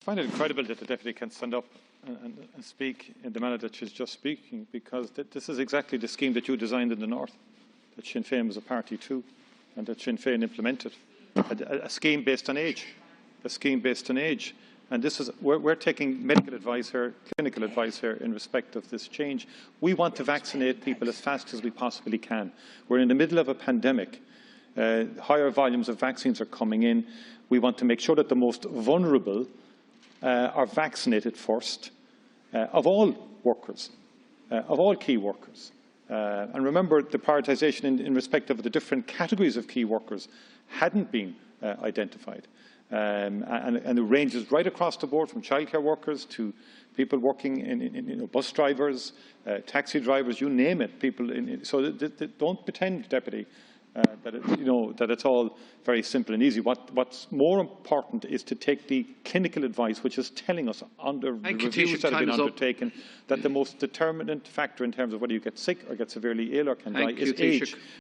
I find it incredible that the Deputy can stand up and speak in the manner that she's just speaking, because this is exactly the scheme that you designed in the North, that Sinn Féin was a party to, and that Sinn Féin implemented. A scheme based on age. A scheme based on age. And this is, we're taking medical advice here, clinical advice here in respect of this change. We want to vaccinate people as fast as we possibly can. We're in the middle of a pandemic. Higher volumes of vaccines are coming in. We want to make sure that the most vulnerable are vaccinated first, of all workers, of all key workers. And remember, the prioritisation in respect of the different categories of key workers hadn't been identified. And it ranges right across the board, from childcare workers to people working in bus drivers, taxi drivers, you name it. People so don't pretend, Deputy, that it's all very simple and easy. What's more important is to take the clinical advice, which is telling us under reviews that have been undertaken, that the most determinant factor in terms of whether you get sick or get severely ill or can die is age.